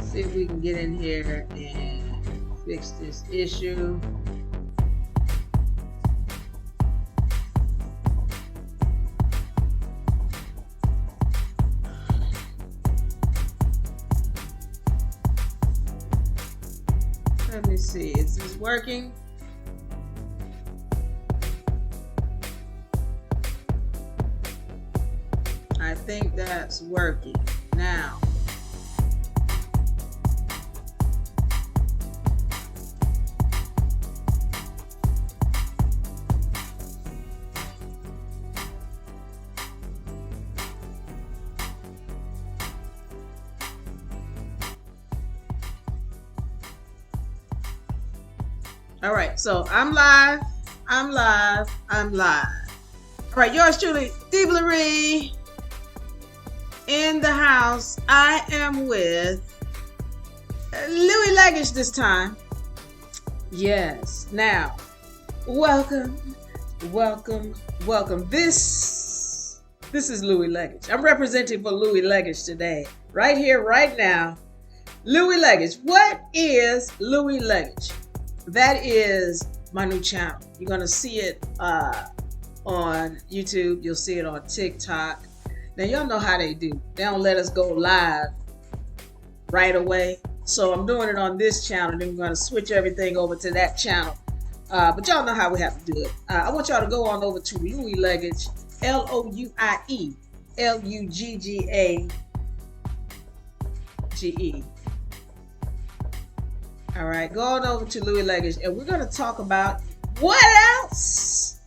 Let's see if we can get in here and fix this issue. Let me see, is this working? I think that's working now. All right, so I'm live. All right, yours truly, Diva in the house. I am with Louie Luggage this time. Yes. Now, welcome. This is Louie Luggage. I'm representing for Louie Luggage today, right here, right now. Louie Luggage. What is Louie Luggage? That is my new channel. You're gonna see it on YouTube. You'll see it on TikTok. Now y'all know how they do. They don't let us go live right away. So I'm doing it on this channel. Then we're gonna switch everything over to that channel. But y'all know how we have to do it. I want y'all to go on over to Louie Luggage, Louie Luggage. All right, go on over to Louie Luggage, and we're going to talk about what else?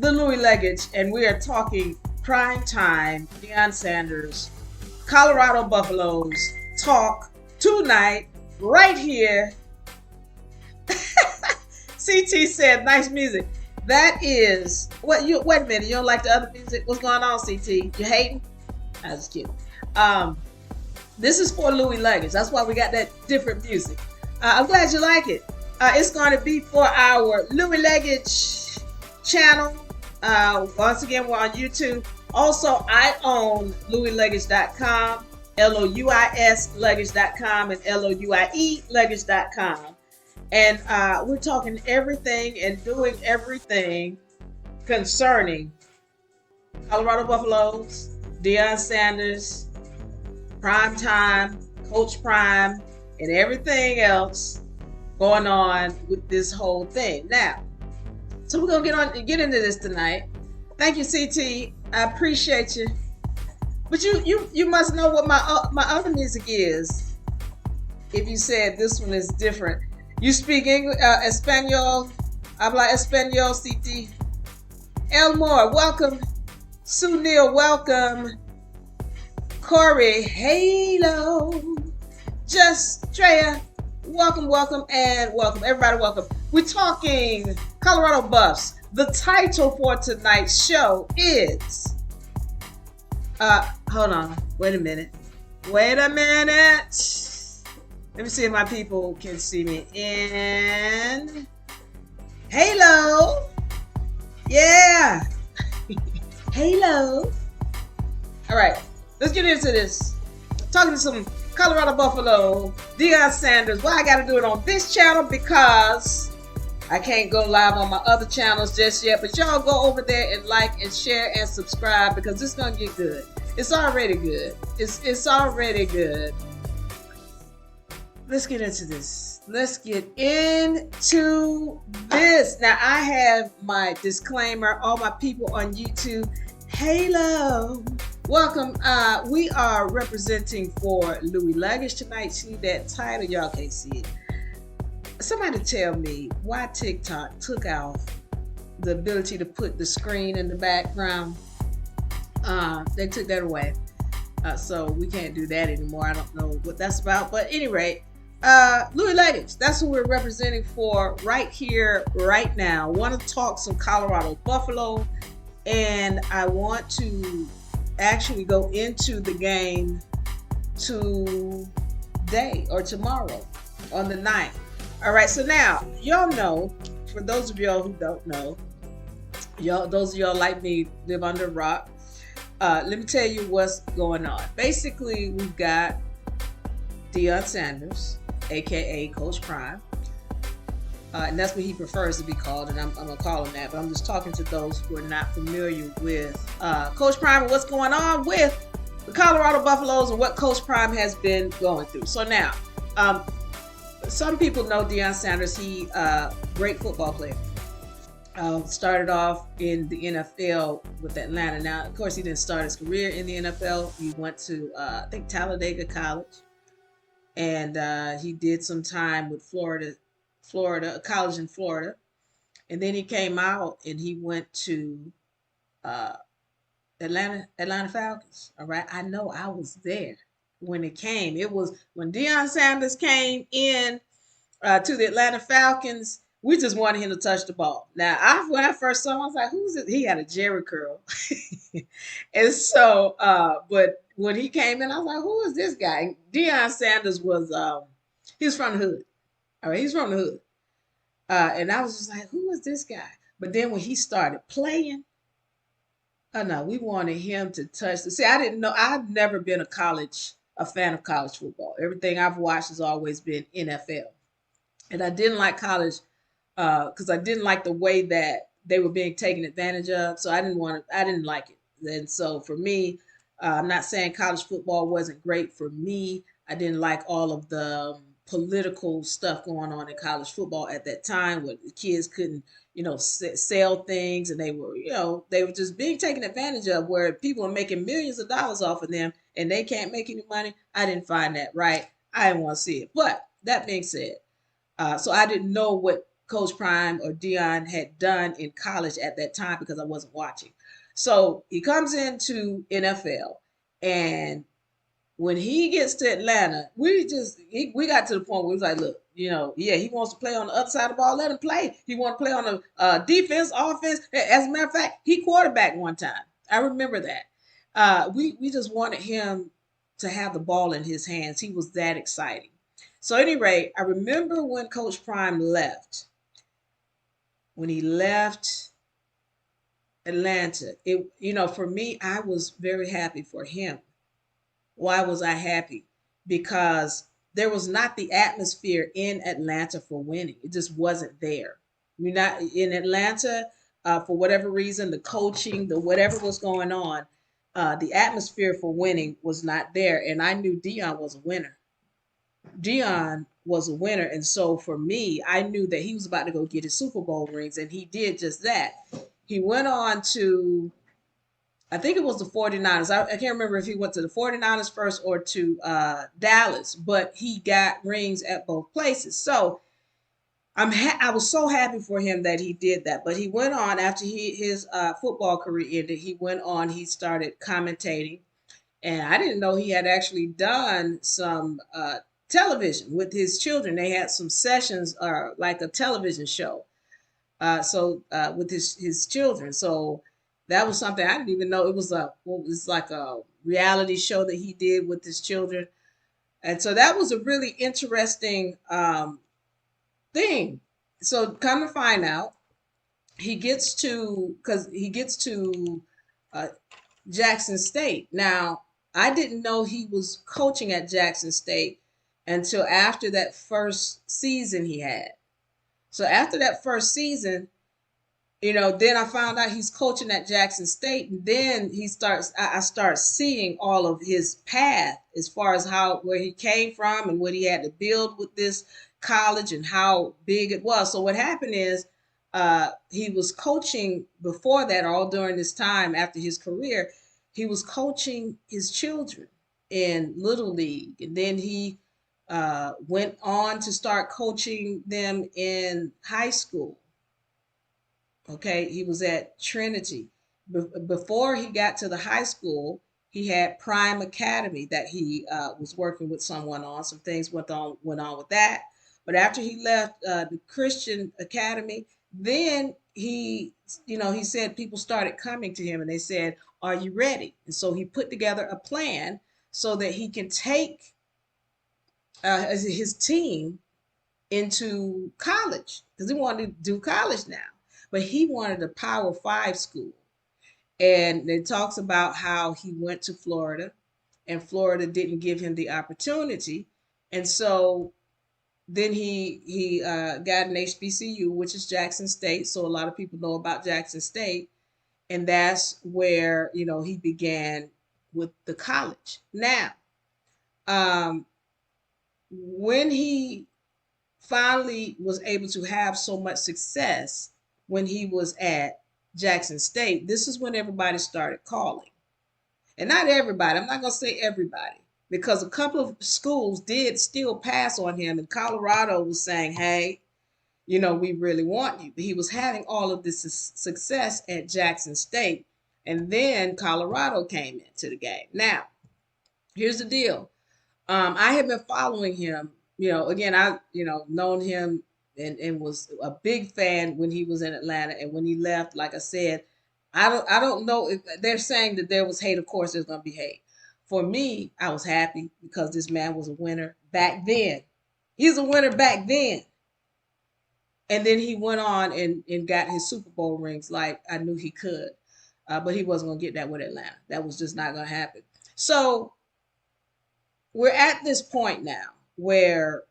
The Louie Luggage, and we are talking prime time, Deion Sanders, Colorado Buffaloes talk tonight, right here. CT said, nice music. That is, wait a minute, you don't like the other music? What's going on, CT? You hating? I was just kidding. This is for Louie Luggage. That's why we got that different music. I'm glad you like it. It's going to be for our Louie Luggage channel. Once again, we're on YouTube. Also, I own LouieLuggage.com, LOUIS Luggage.com, and LOUIE Luggage.com. And we're talking everything and doing everything concerning Colorado Buffaloes, Deion Sanders, Prime Time, Coach Prime, and everything else going on with this whole thing. Now, so we're gonna get into this tonight. Thank you, CT. I appreciate you. But you must know what my other music is. If you said this one is different, you speak English, Espanol. Habla Espanol, CT. Elmore, welcome. Sunil, welcome. Corey, hello. Just Treya, welcome, and welcome. Everybody, welcome. We're talking Colorado Buffs. The title for tonight's show is, hold on, wait a minute. Let me see if my people can see me. And halo, yeah, halo. All right, let's get into this. Talking to some Colorado Buffalo, Deion Sanders. Why I got to do it on this channel? Because I can't go live on my other channels just yet. But y'all go over there and like and share and subscribe, because it's gonna get good. It's already good. It's already good. Let's get into this. Now I have my disclaimer. All my people on YouTube, hello. Welcome. We are representing for Louie Luggage tonight. See that title? Y'all can't see it. Somebody tell me why TikTok took off the ability to put the screen in the background. They took that away. So we can't do that anymore. I don't know what that's about. But at any rate, Louie Luggage, that's who we're representing for right here, right now. I want to talk some Colorado Buffalo, and I want to actually go into the game today or tomorrow on the 9th. All right, so now y'all know, for those of y'all who don't know, those of y'all like me live under a rock, let me tell you what's going on. Basically, we've got Deion Sanders, aka Coach Prime. And that's what he prefers to be called, and I'm gonna call him that. But I'm just talking to those who are not familiar with Coach Prime and what's going on with the Colorado Buffaloes and what Coach Prime has been going through. So now, some people know Deion Sanders. He great football player. Started off in the NFL with Atlanta. Now, of course, he didn't start his career in the NFL. He went to I think Talladega College, and he did some time with Florida, a college in Florida, and then he came out and he went to uh, Atlanta Falcons. All right, I know I was there when it came. It was when Deion Sanders came in to the Atlanta Falcons. We just wanted him to touch the ball. Now, when I first saw him, I was like, "Who's it?" He had a Jerry curl, and so, but when he came in, I was like, "Who is this guy?" Deion Sanders was, he was from the hood. All right, he's from the hood. And I was just like, who is this guy? But then when he started playing, oh no, we wanted him to touch the. See, I didn't know. I've never been a fan of college football. Everything I've watched has always been NFL, and I didn't like college because I didn't like the way that they were being taken advantage of. So I didn't like it. And so for me, I'm not saying college football wasn't great for me. I didn't like all of the political stuff going on in college football at that time, where the kids couldn't, sell things, and they were just being taken advantage of, where people are making millions of dollars off of them, and they can't make any money. I didn't find that right. I didn't want to see it. But that being said, so I didn't know what Coach Prime or Dion had done in college at that time because I wasn't watching. So he comes into NFL, and when he gets to Atlanta, we got to the point where we was like, look, yeah, he wants to play on the other side of the ball. Let him play. He want to play on the defense, offense. As a matter of fact, he quarterbacked one time. I remember that. We just wanted him to have the ball in his hands. He was that exciting. So at any rate, I remember when Coach Prime left. When he left Atlanta, for me, I was very happy for him. Why was I happy? Because there was not the atmosphere in Atlanta for winning. It just wasn't there. You're not in Atlanta for whatever reason, the coaching, the whatever was going on, the atmosphere for winning was not there. And I knew Dion was a winner. Dion was a winner. And so for me, I knew that he was about to go get his Super Bowl rings, and he did just that. He went on to, I think it was the 49ers. I can't remember if he went to the 49ers first or to Dallas, but he got rings at both places. So I was so happy for him that he did that. But he went on after his football career ended. He went on. He started commentating, and I didn't know he had actually done some television with his children. They had some sessions, like a television show. With his children. So that was something I didn't even know. It was like a reality show that he did with his children, and so that was a really interesting thing. So come to find out, he gets to uh, Jackson State. Now I didn't know he was coaching at Jackson State until after that first season he had. So after that first season, then I found out he's coaching at Jackson State, and then I start seeing all of his path as far as where he came from and what he had to build with this college and how big it was. So what happened is, he was coaching before that, all during this time after his career, he was coaching his children in Little League, and then he went on to start coaching them in high school. Okay, he was at Trinity. Before he got to the high school, he had Prime Academy that he was working with someone on. Some things went on with that. But after he left the Christian Academy, then he said people started coming to him and they said, "Are you ready?" And so he put together a plan so that he can take his team into college, because he wanted to do college now. But he wanted a Power Five school. And it talks about how he went to Florida, and Florida didn't give him the opportunity. And so then he got an HBCU, which is Jackson State. So a lot of people know about Jackson State, and that's where he began with the college. Now, um, when he finally was able to have so much success when he was at Jackson State, this is when everybody started calling. And not everybody, I'm not going to say everybody, because a couple of schools did still pass on him, and Colorado was saying, hey, we really want you. But he was having all of this success at Jackson State, and then Colorado came into the game. Now, here's the deal. I have been following him. Again, I known him and was a big fan when he was in Atlanta, and when he left, like I said, I don't know if they're saying that there was hate. Of course, there's gonna be hate. For me, I was happy because this man was a winner back then. He's a winner back then. And then he went on and got his Super Bowl rings like I knew he could. But he wasn't gonna get that with Atlanta. That was just not gonna happen. So we're at this point now where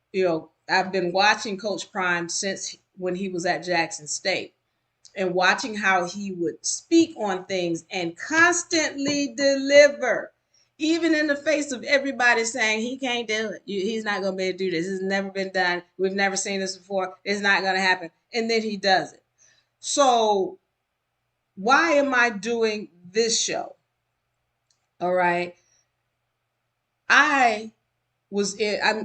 I've been watching Coach Prime since when he was at Jackson State, and watching how he would speak on things and constantly deliver, even in the face of everybody saying he can't do it. He's not going to be able to do this. This has never been done. We've never seen this before. It's not going to happen. And then he does it. So why am I doing this show? All right. I'm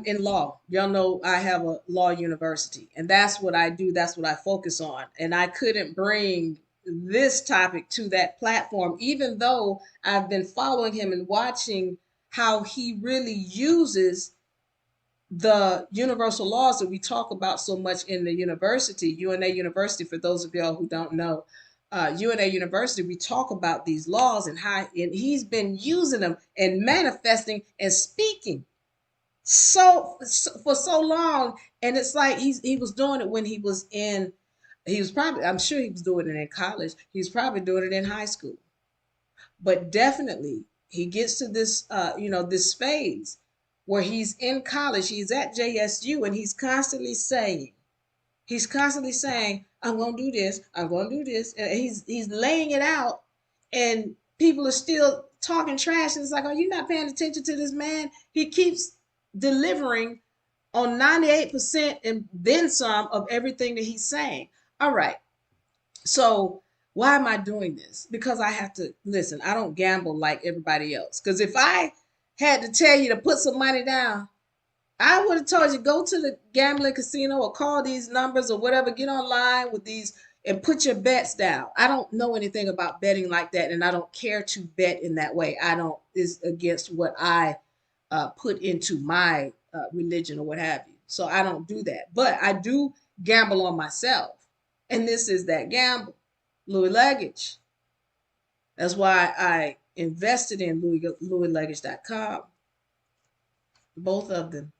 in law. Y'all know I have a law university, and that's what I do. That's what I focus on. And I couldn't bring this topic to that platform, even though I've been following him and watching how he really uses the universal laws that we talk about so much in the university, UNA University. For those of y'all who don't know, UNA University, we talk about these laws and how and he's been using them and manifesting and speaking so for so long. And it's like he was doing it when he was probably, I'm sure he was doing it in college, he was probably doing it in high school, but definitely he gets to this this phase where he's in college, he's at JSU, and he's constantly saying, I'm gonna do this, I'm gonna do this, and he's laying it out, and people are still talking trash, and it's like, are you not paying attention to this man? He keeps delivering on 98% and then some of everything that he's saying. All right. So why am I doing this? Because I have to listen. I don't gamble like everybody else. Because if I had to tell you to put some money down, I would have told you go to the gambling casino or call these numbers or whatever, get online with these and put your bets down. I don't know anything about betting like that, and I don't care to bet in that way. I don't, is against what I put into my religion or what have you. So I don't do that. But I do gamble on myself. And this is that gamble. Louie Luggage. That's why I invested in LouieLuggage.com. Both of them.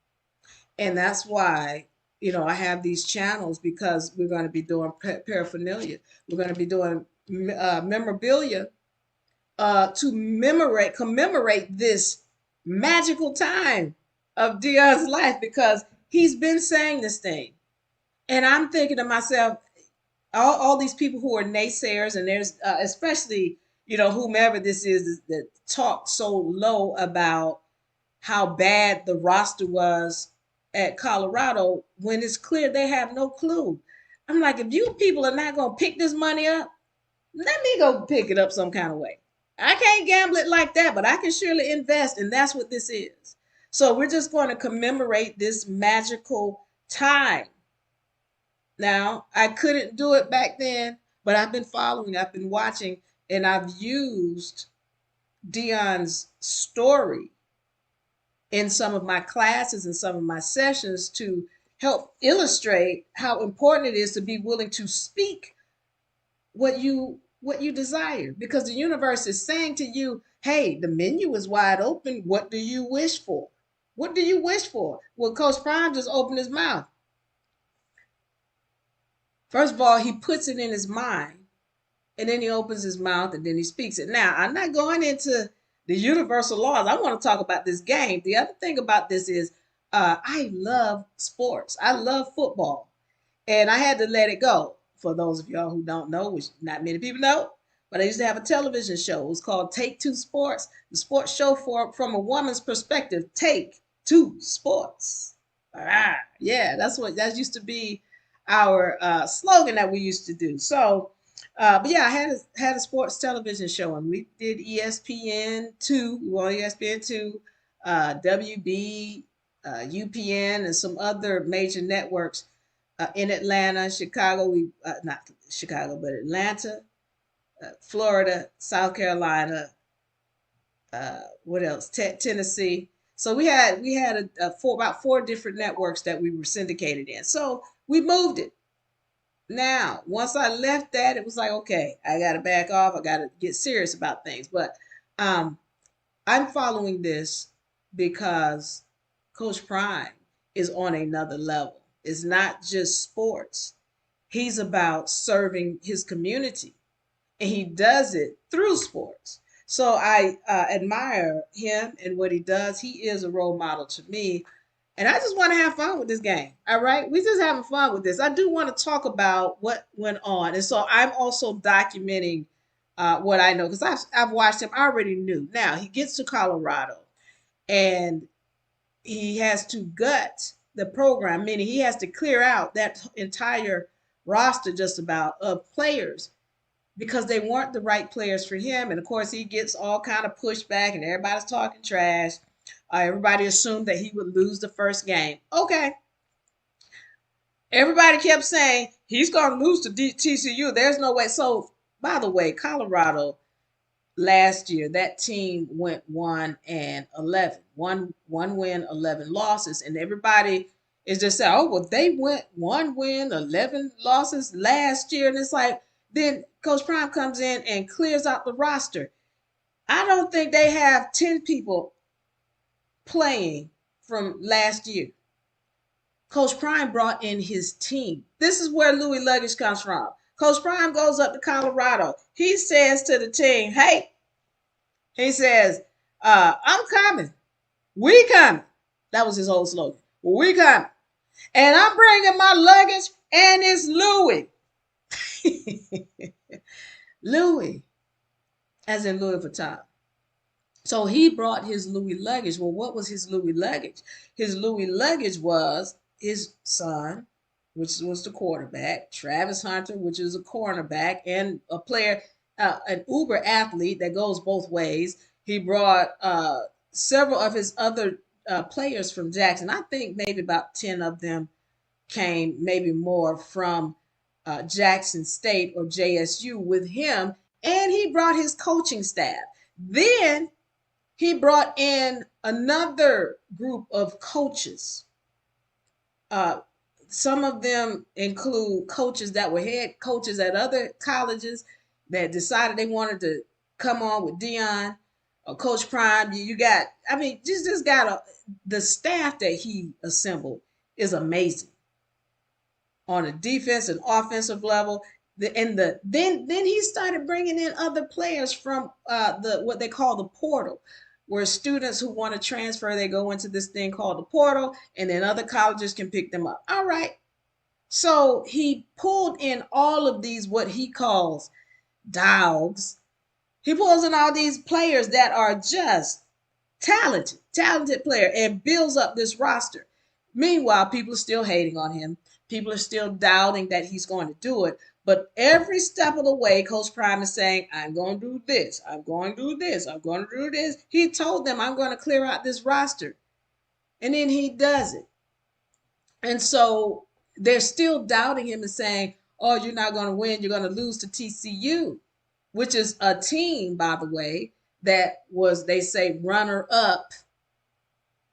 And that's why, I have these channels, because we're going to be doing paraphernalia. We're going to be doing memorabilia to commemorate this magical time of Dion's life, because he's been saying this thing. And I'm thinking to myself, all these people who are naysayers, and there's especially, whomever this is that talk so low about how bad the roster was at Colorado, when it's clear they have no clue. I'm like, if you people are not going to pick this money up, let me go pick it up some kind of way. I can't gamble it like that, but I can surely invest, and that's what this is. So we're just going to commemorate this magical time. Now, I couldn't do it back then, but I've been following, I've been watching, and I've used Dion's story in some of my classes and some of my sessions to help illustrate how important it is to be willing to speak what you desire, because the universe is saying to you, hey, the menu is wide open. What do you wish for? What do you wish for? Well, Coach Prime just opened his mouth. First of all, he puts it in his mind, and then he opens his mouth, and then he speaks it. Now, I'm not going into the universal laws. I want to talk about this game. The other thing about this is I love sports. I love football. And I had to let it go. For those of y'all who don't know, which not many people know, but I used to have a television show. It was called Take Two Sports, the sports show from a woman's perspective. Take Two Sports. Yeah, that used to be our slogan that we used to do. So, but yeah, I had a sports television show, and we did ESPN2. We were on ESPN2, WB, UPN, and some other major networks in Atlanta, Chicago. We not Chicago, but Atlanta, Florida, South Carolina. What else? Tennessee. So we had about four different networks that we were syndicated in. So we moved it. Now, once I left that, it was like, okay, I got to back off. I got to get serious about things. But um, I'm following this because Coach Prime is on another level. It's not just sports. He's about serving his community, and he does it through sports. So I admire him and what he does. He is a role model to me, and I just want to have fun with this game. All right, we just having fun with this. I do want to talk about what went on, and so I'm also documenting what I know because I've watched him. I already knew. Now he gets to Colorado, and he has to gut the program, meaning he has to clear out that entire roster just about of players because they weren't the right players for him. And of course, he gets all kind of pushback, and everybody's talking trash. Everybody assumed that he would lose the first game. Okay, everybody kept saying he's going to lose to TCU. There's no way. So, by the way, Colorado last year that team went 1-11, one win, 11 losses, and everybody is just saying, oh well, they went 1 win, 11 losses last year, and it's like then Coach Prime comes in and clears out the roster. I don't think they have 10 people playing from last year. Coach Prime brought in his team. This is where Louie Luggage comes from. Coach Prime goes up to Colorado. He says to the team, hey, he says, I'm coming. We coming. That was his whole slogan. We coming. And I'm bringing my luggage, and it's Louie. Louie, as in Louis Vuitton. So he brought his Louie luggage. Well, what was his Louie luggage? His Louie luggage was his son, which was the quarterback, Travis Hunter, which is a cornerback, and a player, an uber athlete that goes both ways. He brought several of his other players from Jackson. I think maybe about 10 of them came, maybe more, from Jackson State or JSU with him. And he brought his coaching staff. Then he brought in another group of coaches. Uh, some of them include coaches that were head coaches at other colleges that decided they wanted to come on with Dion or Coach Prime. You got, I mean, just got the staff that he assembled is amazing on a defense and offensive level. Then he started bringing in other players from the what they call the portal, where students who want to transfer, they go into this thing called the portal, and then other colleges can pick them up. All right. So he pulled in all of these, what he calls dogs. He pulls in all these players that are just talented player, and builds up this roster. Meanwhile, people are still hating on him. People are still doubting that he's going to do it. But every step of the way, Coach Prime is saying, I'm going to do this. I'm going to do this. I'm going to do this. He told them, I'm going to clear out this roster. And then he does it. And so they're still doubting him and saying, oh, you're not going to win. You're going to lose to TCU, which is a team, by the way, that was, they say, runner up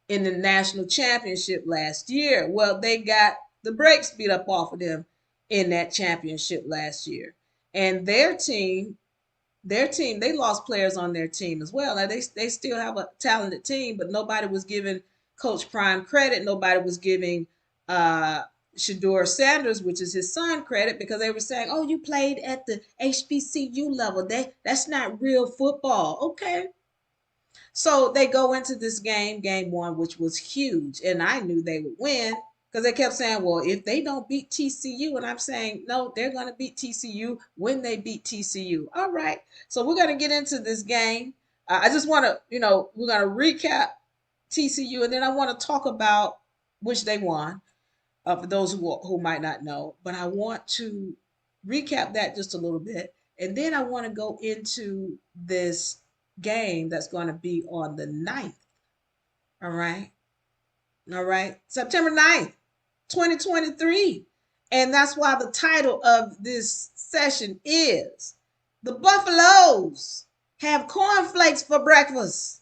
in the national championship last year. Well, they got the brakes beat up off of them in that championship last year. And their team, they lost players on their team as well. Now they still have a talented team, but nobody was giving Coach Prime credit. Nobody was giving Shedeur Sanders, which is his son, credit, because they were saying, oh, you played at the HBCU level. That's not real football. Okay. So they go into this game one, which was huge, and I knew they would win because they kept saying, "Well, if they don't beat TCU," and I'm saying, "No, they're going to beat TCU when they beat TCU." All right, so we're going to get into this game. I just want to, we're going to recap TCU, and then I want to talk about which they won. For those who might not know, but I want to recap that just a little bit, and then I want to go into this game that's going to be on the 9th. All right. All right. September 9th, 2023. And that's why the title of this session is The Buffaloes Have Cornflakes for Breakfast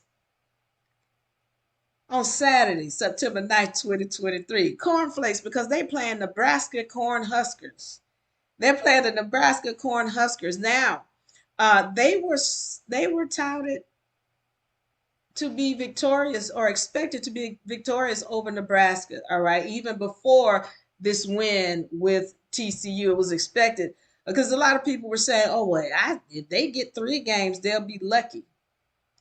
on Saturday, September 9th, 2023. Cornflakes because they playing Nebraska Cornhuskers. They're playing the Nebraska Cornhuskers. Now, they were touted to be victorious or expected to be victorious over Nebraska. All right, even before this win with TCU, it was expected because a lot of people were saying, "Oh, well, if they get 3 games, they'll be lucky.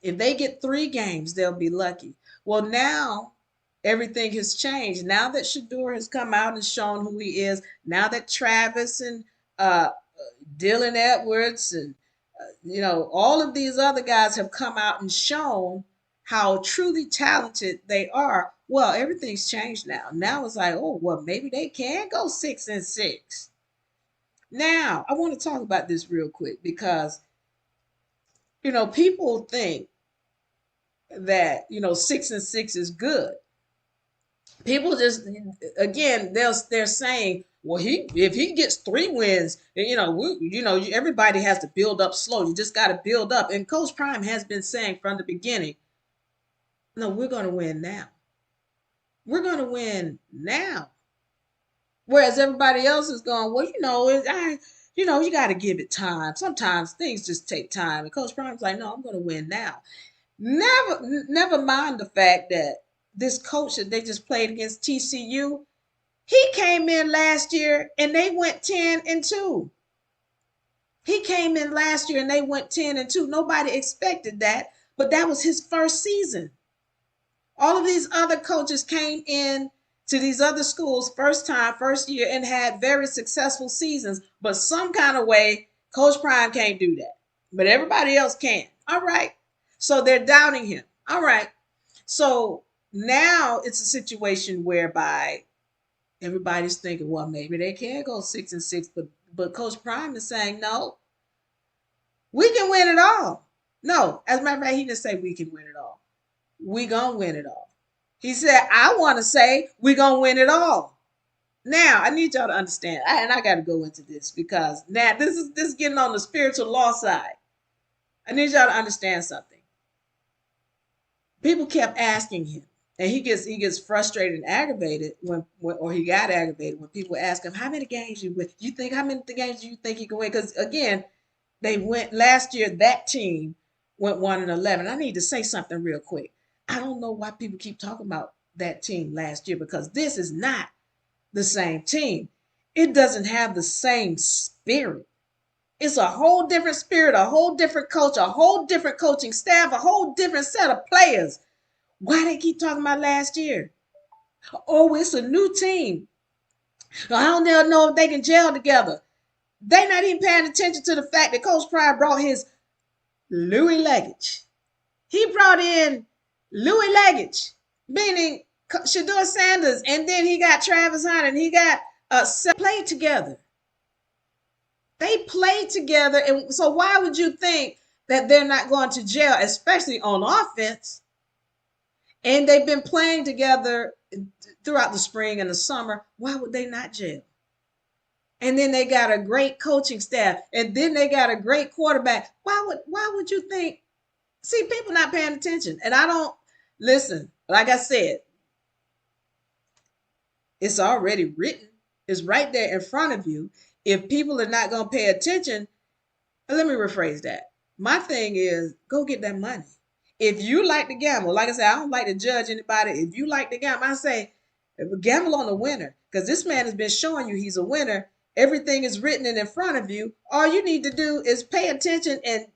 If they get 3 games, they'll be lucky." Well, now everything has changed. Now that Shador has come out and shown who he is, now that Travis and Dylan Edwards and all of these other guys have come out and shown how truly talented they are. Well, everything's changed now. Now it's like, oh, well, maybe they can go 6-6. Now, I want to talk about this real quick because people think that 6-6 is good. People just, again, they're saying, well, if he gets 3 wins, everybody has to build up slow. You just got to build up. And Coach Prime has been saying from the beginning, no, we're going to win now. We're going to win now. Whereas everybody else is going, well, you got to give it time. Sometimes things just take time. And Coach Prime's like, no, I'm going to win now. Never mind the fact that this coach that they just played against TCU, he came in last year and they went 10-2. He came in last year and they went 10-2. Nobody expected that, but that was his first season. All of these other coaches came in to these other schools first year, and had very successful seasons. But some kind of way, Coach Prime can't do that. But everybody else can. All right. So they're doubting him. All right. So now it's a situation whereby everybody's thinking, well, maybe they can go 6-6, but Coach Prime is saying, no, we can win it all. No, as a matter of fact, he didn't say we can win it all. We gonna win it all. He said, I want to say we gonna win it all. Now, I need y'all to understand, and I got to go into this because now this is getting on the spiritual law side. I need y'all to understand something. People kept asking him, and he gets frustrated and aggravated or he got aggravated when people ask him, how many games you win? How many games do you think he can win? Because again, they went last year, that team went 1-11. I need to say something real quick. I don't know why people keep talking about that team last year because this is not the same team. It doesn't have the same spirit. It's a whole different spirit, a whole different culture, a whole different coaching staff, a whole different set of players. Why they keep talking about last year? Oh, it's a new team. I don't know if they can gel together. They're not even paying attention to the fact that Coach Prime brought his Louie Luggage. He brought in Louie Luggage, meaning Shador Sanders, and then he got Travis Hunter, and he got played together. They played together, and so why would you think that they're not going to gel, especially on offense? And they've been playing together throughout the spring and the summer. Why would they not gel? And then they got a great coaching staff, and then they got a great quarterback. Why would you think? See, people not paying attention. And I don't listen. Like I said, it's already written. It's right there in front of you. If people are not going to pay attention, let me rephrase that. My thing is, go get that money. If you like to gamble, like I said, I don't like to judge anybody. If you like to gamble, I say, gamble on the winner. Because this man has been showing you he's a winner. everything is written and in front of you. All you need to do is pay attention. And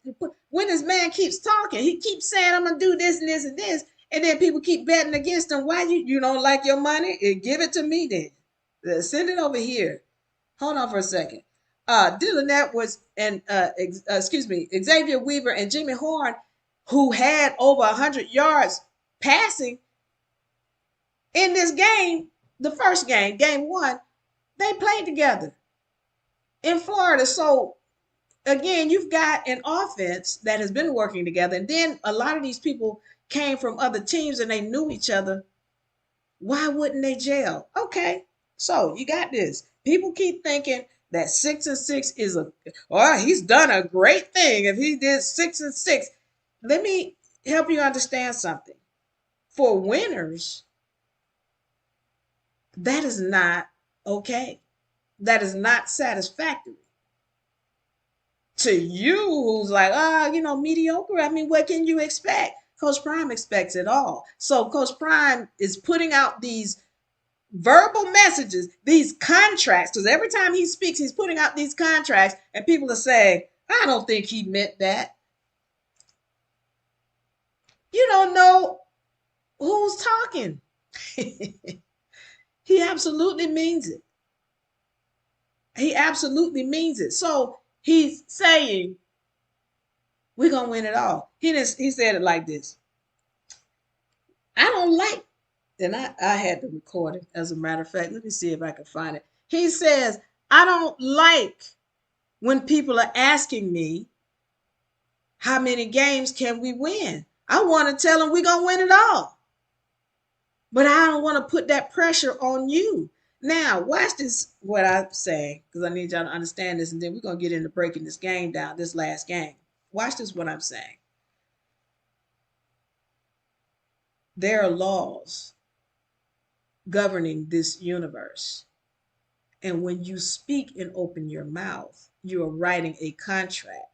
when this man keeps talking, he keeps saying, I'm going to do this and this and this. And then people keep betting against him. Why you don't like your money? Give it to me then. Send it over here. Hold on for a second. Dylan Edwards and Xavier Weaver and Jimmy Horn, who had over 100 yards passing in this game, the first game, game one, they played together in Florida. So again, you've got an offense that has been working together. And then a lot of these people came from other teams and they knew each other. Why wouldn't they gel? Okay, so you got this. People keep thinking that 6-6 is he's done a great thing if he did 6-6. Let me help you understand something. For winners, that is not okay. That is not satisfactory. To you, who's like, mediocre, I mean, what can you expect? Coach Prime expects it all. So Coach Prime is putting out these verbal messages, these contracts, because every time he speaks, he's putting out these contracts, and people are saying, I don't think he meant that. You don't know who's talking. He absolutely means it. He absolutely means it. So he's saying, we're going to win it all. He said it like this. I don't like, and I had to record it, as a matter of fact. Let me see if I can find it. He says, I don't like when people are asking me, how many games can we win? I want to tell them we're going to win it all. But I don't want to put that pressure on you. Now, watch this, what I'm saying, because I need y'all to understand this, and then we're going to get into breaking this game down, this last game. Watch this, what I'm saying. There are laws governing this universe. And when you speak and open your mouth, you are writing a contract.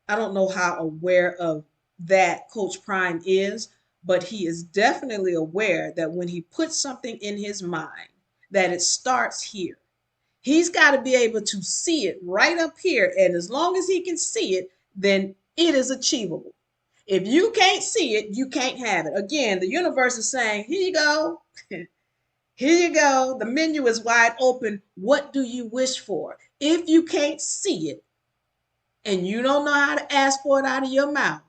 I don't know how aware of that Coach Prime is, but he is definitely aware that when he puts something in his mind, that it starts here. He's got to be able to see it right up here. And as long as he can see it, then it is achievable. If you can't see it, you can't have it. Again, the universe is saying, here you go. Here you go. The menu is wide open. What do you wish for? If you can't see it and you don't know how to ask for it out of your mouth,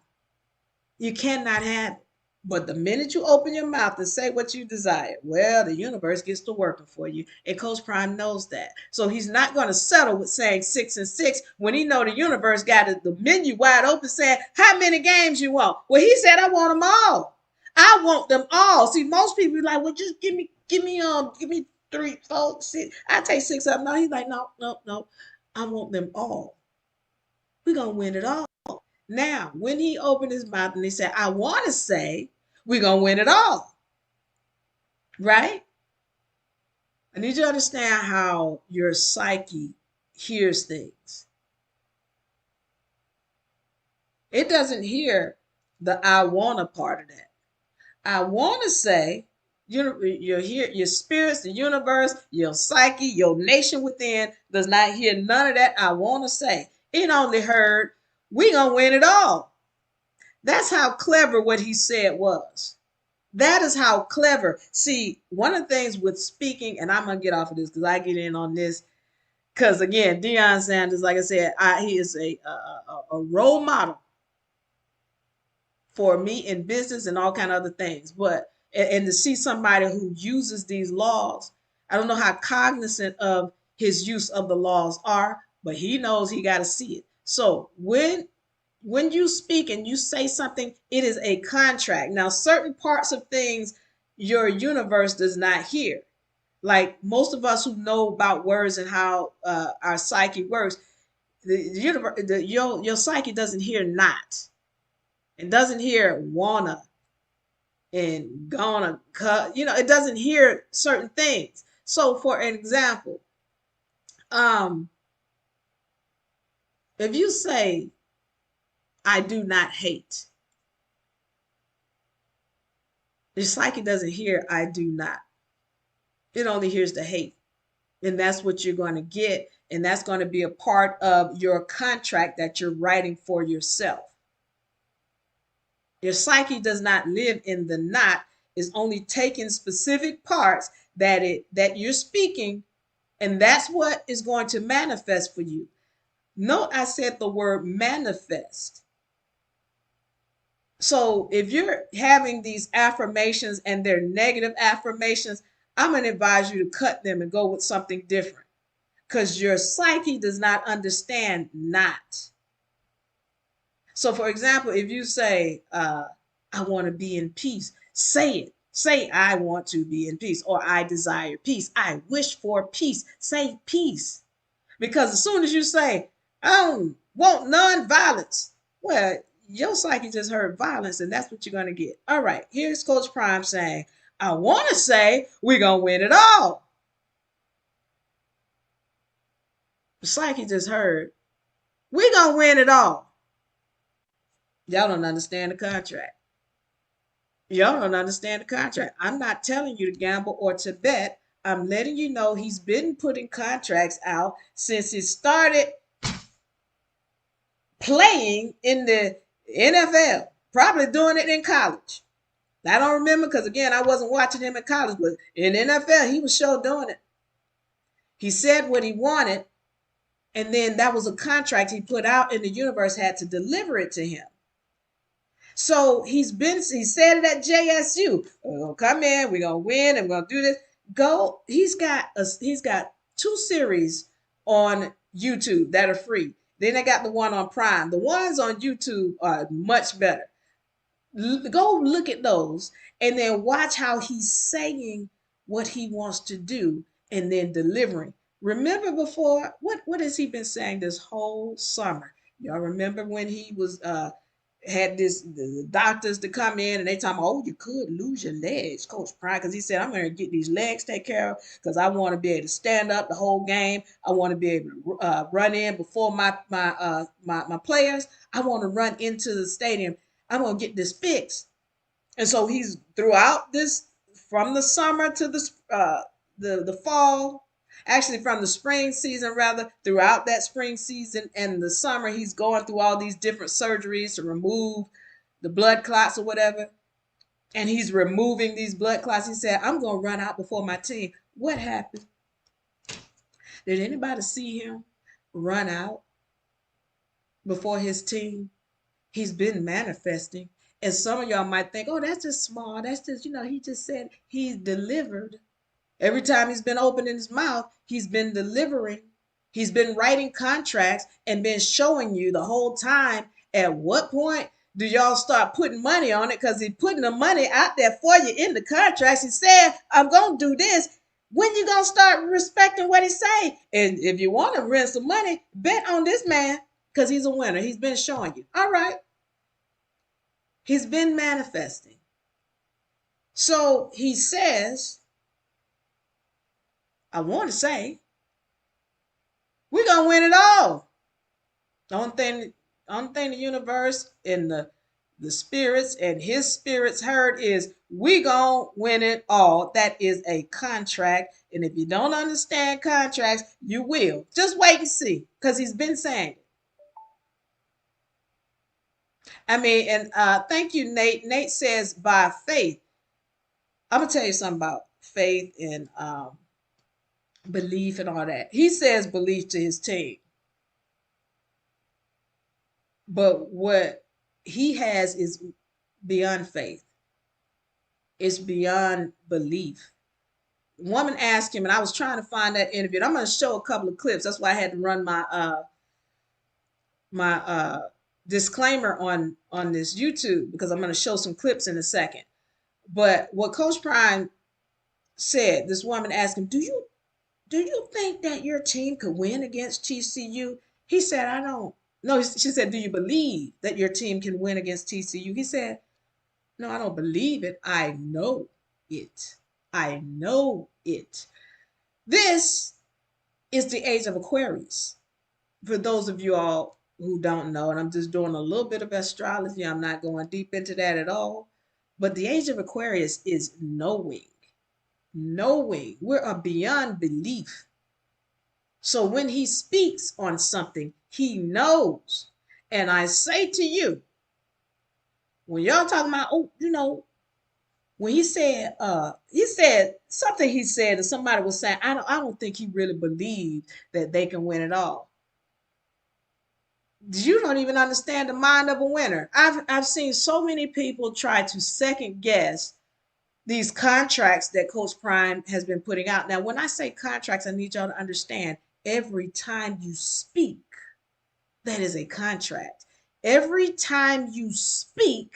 you cannot have it. But the minute you open your mouth and say what you desire, well, the universe gets to working for you. And Coach Prime knows that. So he's not going to settle with saying 6-6 when he know the universe got the menu wide open saying, how many games you want? Well, he said, I want them all. I want them all. See, most people are like, well, just give me 3, 4, 6. I take 6 of them. No, he's like, no. I want them all. We're going to win it all. Now, when he opened his mouth and he said, I want to say, we're going to win it all. Right? I need you to understand how your psyche hears things. It doesn't hear the I want to part of that. I want to say, your spirits, the universe, your psyche, your nation within does not hear none of that I want to say. It only heard, we going to win it all. That's how clever what he said was. That is how clever. See, one of the things with speaking, and I'm going to get off of this because I get in on this. Because again, Deion Sanders, like I said, he is a role model for me in business and all kind of other things. But, and to see somebody who uses these laws, I don't know how cognizant of his use of the laws are, but he knows he got to see it. So when you speak and you say something, it is a contract. Now, certain parts of things your universe does not hear. Like most of us who know about words and how our psyche works, your psyche doesn't hear not. It doesn't hear wanna and gonna cut. It doesn't hear certain things. So, for an example, if you say, I do not hate, your psyche doesn't hear I do not. It only hears the hate. And that's what you're going to get. And that's going to be a part of your contract that you're writing for yourself. Your psyche does not live in the not, is only taking specific parts that you're speaking, and that's what is going to manifest for you. Note I said the word manifest. So if you're having these affirmations and they're negative affirmations, I'm going to advise you to cut them and go with something different, because your psyche does not understand not. So, for example, if you say, I want to be in peace, say it. Say, I want to be in peace, or I desire peace. I wish for peace. Say peace. Because as soon as you say, I don't want non-violence, well, your psyche just heard violence, and that's what you're going to get. All right, here's Coach Prime saying, I want to say we're going to win it all. The psyche just heard, we're going to win it all. Y'all don't understand the contract. Y'all don't understand the contract. I'm not telling you to gamble or to bet. I'm letting you know he's been putting contracts out since he started playing in the NFL, probably doing it in college. I don't remember because, again, I wasn't watching him in college, but in NFL, he was sure doing it. He said what he wanted, and then that was a contract he put out, and the universe had to deliver it to him. So he said it at JSU. We're gonna come in, we're gonna win, and we're gonna do this. Go. He's got 2 series on YouTube that are free. Then they got the one on Prime. The ones on YouTube are much better. Go look at those and then watch how he's saying what he wants to do and then delivering. Remember before, what has he been saying this whole summer? Y'all remember when he was had the doctors to come in and they talking about, oh, you could lose your legs, Coach Prime, because he said, I'm going to get these legs taken care of because I want to be able to stand up the whole game. I want to be able to run in before my players. I want to run into the stadium. I'm going to get this fixed. And so he's throughout this, from the summer to the fall, actually from the spring season, rather, throughout that spring season and the summer, he's going through all these different surgeries to remove the blood clots or whatever. And he's removing these blood clots. He said, I'm going to run out before my team. What happened? Did anybody see him run out before his team? He's been manifesting. And some of y'all might think, oh, that's just small. That's just, he just said he's delivered. Every time he's been opening his mouth, he's been delivering. He's been writing contracts and been showing you the whole time. At what point do y'all start putting money on it? Because he's putting the money out there for you in the contracts. He said, I'm going to do this. When you going to start respecting what he say? And if you want to win some money, bet on this man because he's a winner. He's been showing you. All right. He's been manifesting. So he says, I want to say, we're going to win it all. The only thing the universe and the spirits and his spirits heard is, we going to win it all. That is a contract. And if you don't understand contracts, you will. Just wait and see, because he's been saying it. I mean, and thank you, Nate. Nate says, by faith. I'm going to tell you something about faith and belief and all that. He says belief to his team. But what he has is beyond faith. It's beyond belief. Woman asked him, and I was trying to find that interview. And I'm going to show a couple of clips. That's why I had to run my disclaimer on this YouTube, because I'm going to show some clips in a second. But what Coach Prime said, this woman asked him, do you think that your team could win against TCU? He said, I don't. No, she said, do you believe that your team can win against TCU? He said, no, I don't believe it. I know it. I know it. This is the age of Aquarius. For those of you all who don't know, and I'm just doing a little bit of astrology, I'm not going deep into that at all. But the age of Aquarius is knowing. Knowing. We're beyond belief. So when he speaks on something, he knows. And I say to you, when y'all talking about, oh, when he said something he said, and somebody was saying, I don't think he really believed that they can win it all. You don't even understand the mind of a winner. I've seen so many people try to second guess these contracts that Coach Prime has been putting out. Now, when I say contracts, I need y'all to understand every time you speak, that is a contract. Every time you speak,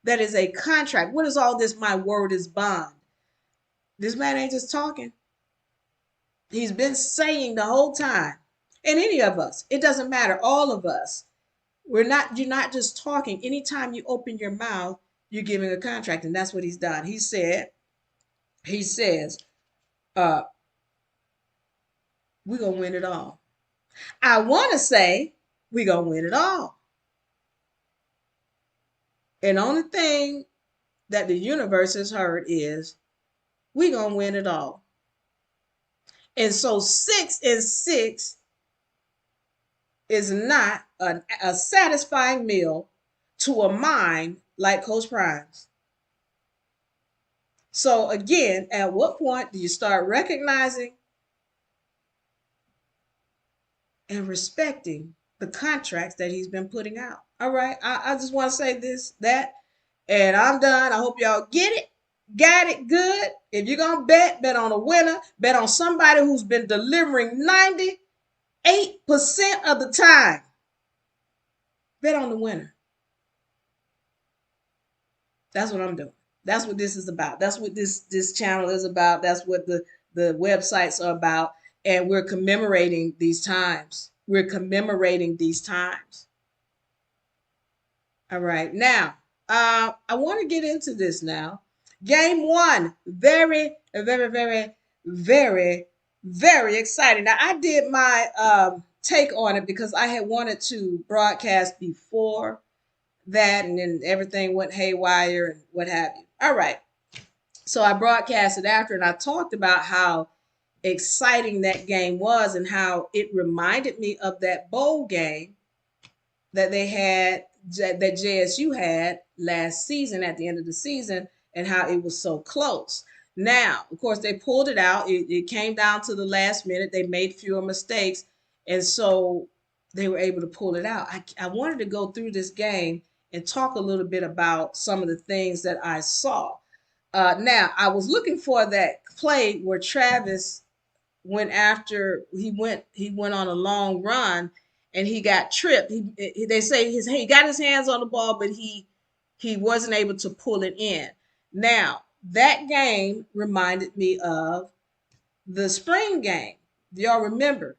that is a contract. What is all this? My word is bond. This man ain't just talking. He's been saying the whole time. And any of us, it doesn't matter, all of us. You're not just talking. Anytime you open your mouth, you're giving a contract. And that's what he's done. He says, uh, we're gonna win it all. I wanna say we're gonna win it all. And the only thing that the universe has heard is we're gonna win it all. And so 6-6 is not a satisfying meal to a mind like Coach Prime's. So again, at what point do you start recognizing and respecting the contracts that he's been putting out? All right, I just want to say that, and I'm done. I hope y'all get it. Got it good. If you're going to bet on a winner, bet on somebody who's been delivering 98% of the time. Bet on the winner. That's what I'm doing. That's what this is about. That's what this channel is about. That's what the websites are about. And we're commemorating these times. We're commemorating these times. All right. Now, I want to get into this now. Game one, very, very, very, very, very exciting. Now, I did my take on it because I had wanted to broadcast before that, and then everything went haywire and what have you. All right. So I broadcasted after, and I talked about how exciting that game was and how it reminded me of that bowl game that they had, that JSU had last season at the end of the season, and how it was so close. Now, of course, they pulled it out. It came down to the last minute. They made fewer mistakes, and so they were able to pull it out. I wanted to go through this game and talk a little bit about some of the things that I saw. Now, I was looking for that play where Travis went after he went on a long run and he got tripped. They say he got his hands on the ball, but he wasn't able to pull it in. Now, that game reminded me of the spring game. Do y'all remember?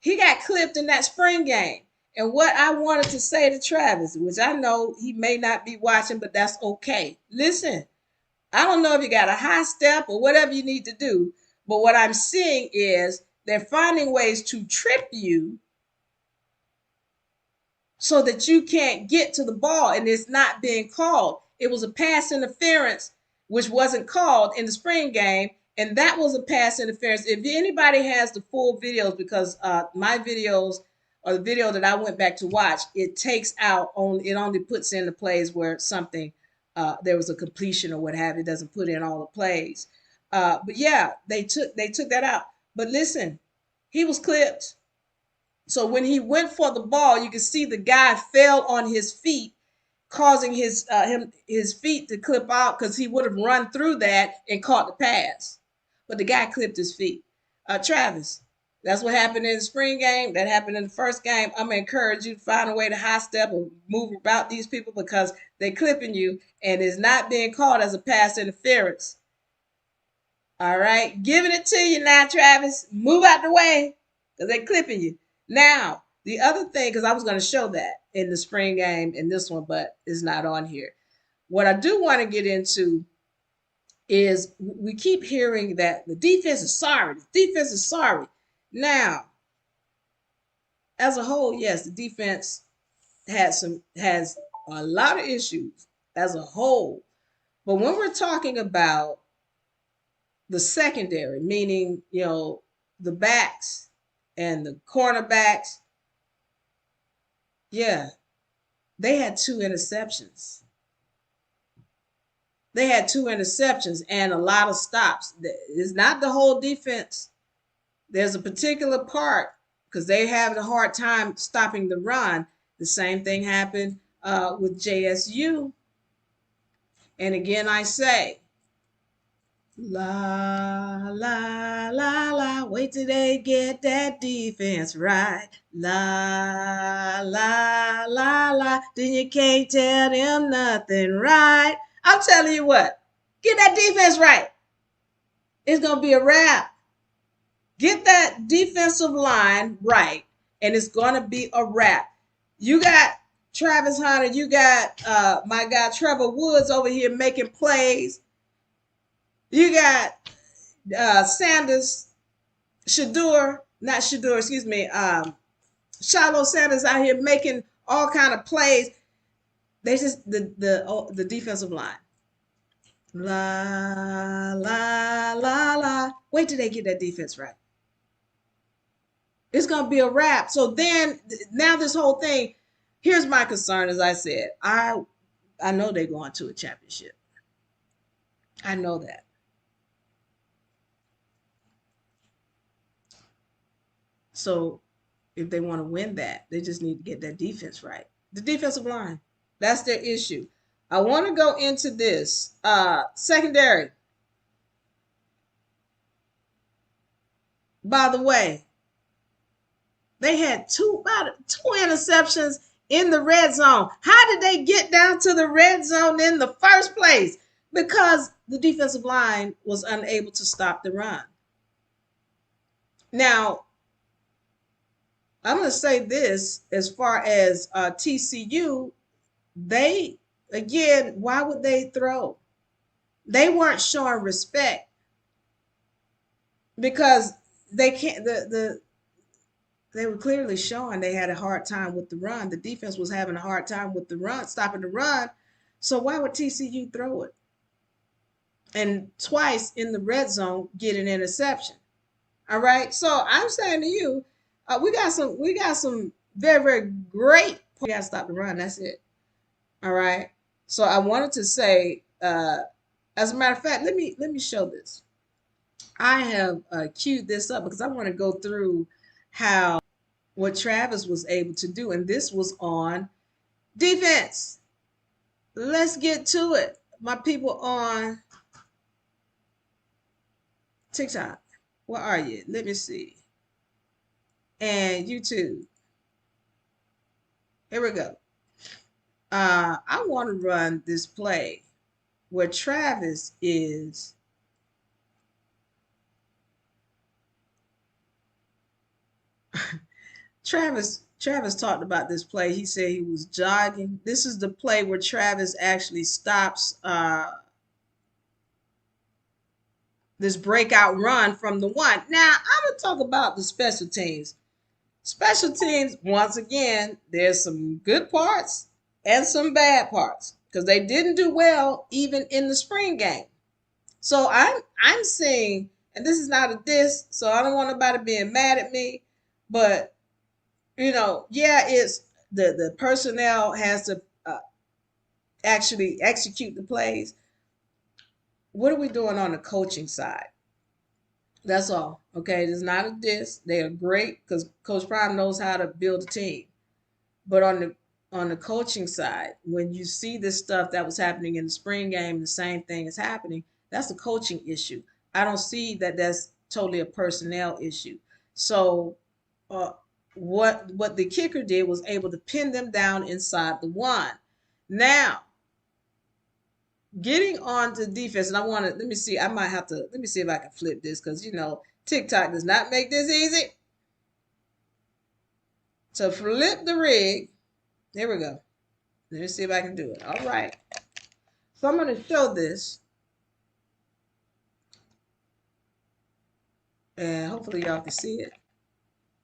He got clipped in that spring game. And what I wanted to say to Travis, which I know he may not be watching, but that's okay. Listen, I don't know if you got a high step or whatever you need to do, but what I'm seeing is they're finding ways to trip you so that you can't get to the ball, and it's not being called. It was a pass interference, which wasn't called in the spring game, and that was a pass interference. If anybody has the full videos, because my videos or the video that I went back to watch, it takes out only, it only puts in the plays where something there was a completion or what have you. It doesn't put in all the plays. But yeah, they took that out. But listen, he was clipped. So when he went for the ball, you can see the guy fell on his feet, causing his feet to clip out, because he would have run through that and caught the pass. But the guy clipped his feet. Travis, that's what happened in the spring game. That happened in the first game. I'm going to encourage you to find a way to high step or move about these people, because they're clipping you and it's not being called as a pass interference. All right. Giving it to you now, Travis. Move out the way because they're clipping you. Now, the other thing, because I was going to show that in the spring game in this one, but it's not on here. What I do want to get into is we keep hearing that the defense is sorry. The defense is sorry. Now, as a whole, yes, the defense has a lot of issues as a whole. But when we're talking about the secondary, meaning, the backs and the cornerbacks. Yeah, they had 2 interceptions. They had 2 interceptions and a lot of stops. It's not the whole defense. There's a particular part because they have a hard time stopping the run. The same thing happened with JSU. And again, I say, la, la, la, la, wait till they get that defense right. La, la, la, la, then you can't tell them nothing, right? I'm telling you what, get that defense right. It's going to be a wrap. Get that defensive line right, and it's going to be a wrap. You got Travis Hunter, you got my guy Trevor Woods over here making plays. You got Sanders, Shiloh Sanders out here making all kind of plays. They just the defensive line. La la la la. Wait till they get that defense right. It's gonna be a wrap. So then now this whole thing, here's my concern, as I said. I know they're going to a championship. I know that. So if they want to win that, they just need to get that defense right. The defensive line. That's their issue. I want to go into this. Secondary. By the way, they had two interceptions in the red zone. How did they get down to the red zone in the first place? Because the defensive line was unable to stop the run. Now, I'm going to say this as far as TCU, why would they throw? They weren't showing respect because they can't, they were clearly showing they had a hard time with the run. The defense was having a hard time with the run, stopping the run. So why would TCU throw it? And twice in the red zone get an interception. All right. So I'm saying to you, we got some very, very great. We got to stop the run. That's it. All right. So I wanted to say, as a matter of fact, let me show this. I have queued this up because I want to go through what Travis was able to do, and this was on defense. Let's get to it, my people on TikTok. Where are you? Let me see. And YouTube. Here we go. I want to run this play where Travis is Travis talked about this play. He said he was jogging. This is the play where Travis actually stops this breakout run from the one. Now, I'm going to talk about the special teams. Special teams, once again, there's some good parts and some bad parts because they didn't do well even in the spring game. So I'm seeing, and this is not a diss, so I don't want nobody being mad at me, but it's the personnel has to actually execute the plays. What are we doing on the coaching side? That's all. Okay, it's not a diss. They are great because Coach Prim knows how to build a team. But on the coaching side, when you see this stuff that was happening in the spring game, the same thing is happening. That's a coaching issue. I don't see that that's totally a personnel issue. So what the kicker did was able to pin them down inside the one. Now, getting on to defense, and let me see if I can flip this because, TikTok does not make this easy. So flip the rig. There we go. Let me see if I can do it. All right. So I'm going to show this. And hopefully y'all can see it.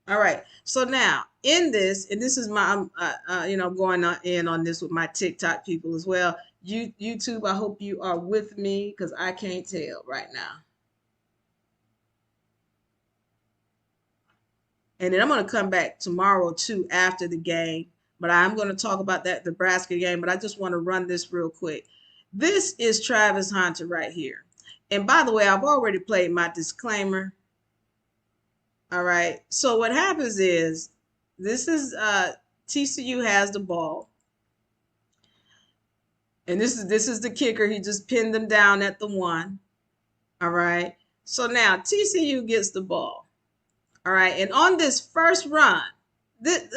All right. So now in this, and this is my, going in on this with my TikTok people as well. YouTube, I hope you are with me because I can't tell right now. And then I'm going to come back tomorrow too after the game. But I'm going to talk about that Nebraska game. But I just want to run this real quick. This is Travis Hunter right here. And by the way, I've already played my disclaimer. All right. So what happens is this is TCU has the ball. And this is the kicker. He just pinned them down at the 1. All right. So now TCU gets the ball. All right. And on this first run,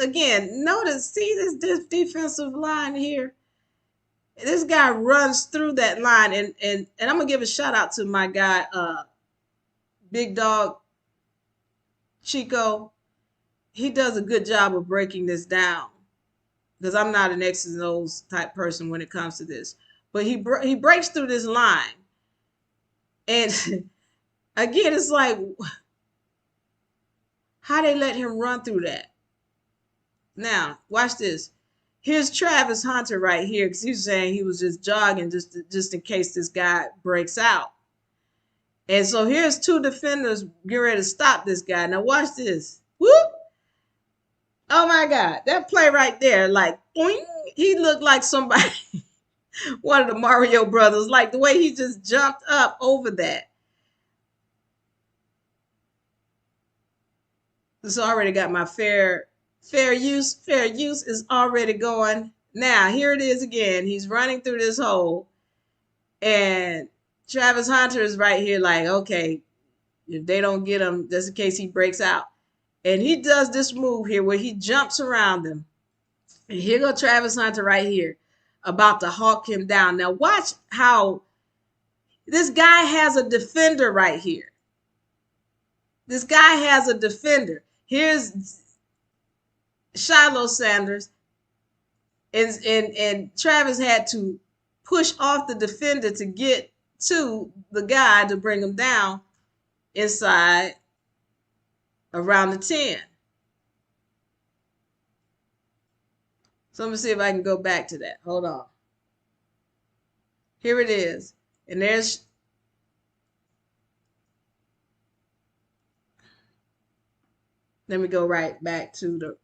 again, notice, see this defensive line here? This guy runs through that line. And I'm going to give a shout out to my guy, Big Dog Chico. He does a good job of breaking this down, because I'm not an X's and O's type person when it comes to this. But he breaks through this line. And again, it's like, how they let him run through that? Now, watch this. Here's Travis Hunter right here, because he's saying he was just jogging just in case this guy breaks out. And so here's 2 defenders getting ready to stop this guy. Now watch this. Whoop! Oh my God, that play right there, like, boing, he looked like somebody, one of the Mario brothers, like the way he just jumped up over that. So I already got my fair use. Fair use is already going. Now, here it is again. He's running through this hole. And Travis Hunter is right here like, okay, if they don't get him, just in case he breaks out. And he does this move here where he jumps around them. And here go Travis Hunter right here, about to hawk him down. Now watch how this guy has a defender right here. This guy has a defender. Here's Shiloh Sanders. And Travis had to push off the defender to get to the guy to bring him down inside around the 10. So let me see if I can go back to that. Hold on. Here it is. And there's let me go right back to the